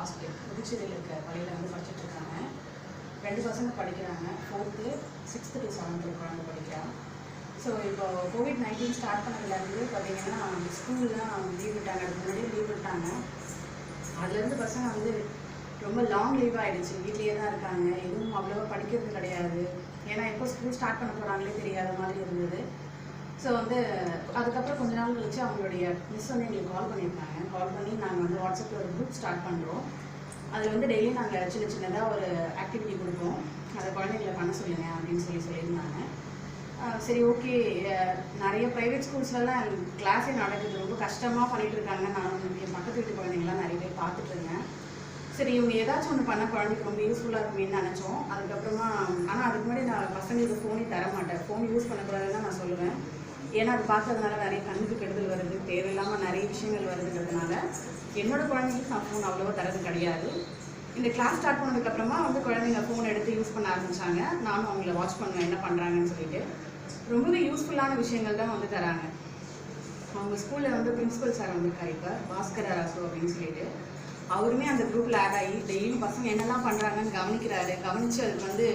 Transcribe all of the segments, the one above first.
Hostel புதுச்சேரியில் இருக்க பள்ளியில் வந்து படிச்சுட்ருக்காங்க. 2 பசங்க படிக்கிறாங்க. 4th 6th to 7th குழந்தை படிக்கிறான். ஸோ இப்போ COVID-19 ஸ்டார்ட் பண்ணதுலேருந்து பார்த்தீங்கன்னா ஸ்கூல்லாம் லீவ் விட்டாங்க. அதுக்கு முன்னாடியே லீவ் விட்டாங்க. அதுலேருந்து பசங்க வந்து ரொம்ப லாங் லீவ் ஆகிடுச்சு. வீட்லேயே தான் இருக்காங்க. எதுவும் அவ்வளோவா படிக்கிறது கிடையாது. ஏன்னா எப்போ ஸ்கூல் ஸ்டார்ட் பண்ண போகிறாங்களே தெரியாத மாதிரி இருந்தது. ஸோ வந்து அதுக்கப்புறம் கொஞ்ச நாள் கழிச்சு அவங்களுடைய மிஸ் வந்து எங்களுக்கு கால் பண்ணியிருந்தாங்க. கால் பண்ணி நாங்கள் வந்து வாட்ஸ்அப்பில் ஒரு குரூப் ஸ்டார்ட் பண்ணுறோம். அதில் வந்து டெய்லியும் நாங்கள் சின்ன சின்னதாக ஒரு ஆக்டிவிட்டி கொடுப்போம். அதை குழந்தைங்களை பண்ண சொல்லுங்கள் அப்படின்னு சொல்லியிருந்தாங்க. சரி, ஓகே. நிறைய ப்ரைவேட் ஸ்கூல்ஸ்லாம் கிளாஸே நடக்குது. ரொம்ப கஷ்டமாக பண்ணிகிட்டு இருக்காங்க. நான் என் பக்கத்து வீட்டு குழந்தைங்களாம் நிறைய பேர் பார்த்துட்ருந்தேன். சரி, இவங்க ஏதாச்சும் ஒன்று பண்ண குழந்தைக்கு ரொம்ப யூஸ்ஃபுல்லாக இருக்குமேன்னு நினச்சோம். அதுக்கப்புறமா ஆனால் அதுக்கு முன்னாடி நான் பசங்களுக்கு ஃபோனே தர மாட்டேன். ஃபோன் யூஸ் பண்ணக்கூடாதுன்னு தான் நான் சொல்லுவேன். ஏன்னா அது பார்க்கறதுனால நிறைய கண்ணுக்கு கெடுதல் வருது, தேவையில்லாமல் நிறைய விஷயங்கள் வருதுங்கிறதுனால என்னோடய குழந்தைங்களுக்கு நான் ஃபோன் அவ்வளோவா தரது கிடையாது. இந்த கிளாஸ் ஸ்டார்ட் பண்ணதுக்கப்புறமா வந்து குழந்தைங்க ஃபோன் எடுத்து யூஸ் பண்ண ஆரம்பித்தாங்க. நானும் அவங்கள வாட்ச் பண்ணுவேன் என்ன பண்ணுறாங்கன்னு சொல்லிட்டு. ரொம்பவே யூஸ்ஃபுல்லான விஷயங்கள் தான் வந்து தராங்க. அவங்க ஸ்கூலில் வந்து பிரின்ஸிபல் சார் வந்திருக்காரு இப்போ, பாஸ்கர் ராசு அப்படின்னு சொல்லிட்டு. அவருமே அந்த குரூப்பில் ஆட் ஆகி டெய்லியும் பசங்க என்னெல்லாம் பண்ணுறாங்கன்னு கவனிக்கிறாரு. கவனித்து அதுக்கு வந்து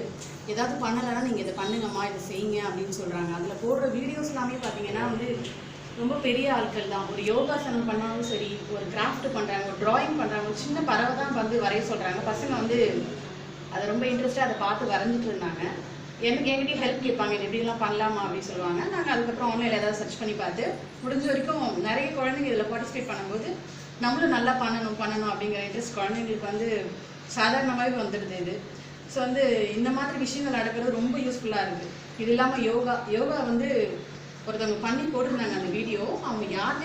ஏதாவது பண்ணலைன்னா நீங்கள் இதை பண்ணுங்கம்மா, இதை செய்யுங்க அப்படின்னு சொல்கிறாங்க. அதில் போடுற வீடியோஸ் எல்லாமே பார்த்தீங்கன்னா வந்து ரொம்ப பெரிய ஆட்கள் தான். ஒரு யோகாசனம் பண்ணாலும் சரி, ஒரு கிராஃப்ட் பண்ணுறாங்க, ஒரு ட்ராயிங் பண்ணுறாங்க, ஒரு சின்ன பறவை தான் வந்து வரைய சொல்கிறாங்க. பசங்க வந்து அதை ரொம்ப இன்ட்ரெஸ்ட்டாக அதை பார்த்து வரைஞ்சிட்டு இருந்தாங்க. என்கிட்டயும் ஹெல்ப் கேட்பாங்க, இது எப்படிலாம் பண்ணலாமா அப்படின்னு சொல்லுவாங்க. நாங்கள் அதுக்கப்புறம் ஆன்லைனில் ஏதாவது சர்ச் பண்ணி பார்த்து முடிஞ்ச வரைக்கும் நிறைய குழந்தைங்க இதில் பார்ட்டிசிபேட் பண்ணும்போது நம்மளும் நல்லா பண்ணணும் அப்படிங்கிற இன்ட்ரெஸ்ட் குழந்தைங்களுக்கு வந்து சாதாரணமாகவே வந்துடுது இது. ஸோ வந்து இந்த மாதிரி விஷயங்கள் நடக்கிறது ரொம்ப யூஸ்ஃபுல்லாக இருக்குது. இது இல்லாமல் யோகா வந்து ஒருத்தவங்க பண்ணி போட்டிருந்தாங்க அந்த வீடியோ. அவங்க யாருமே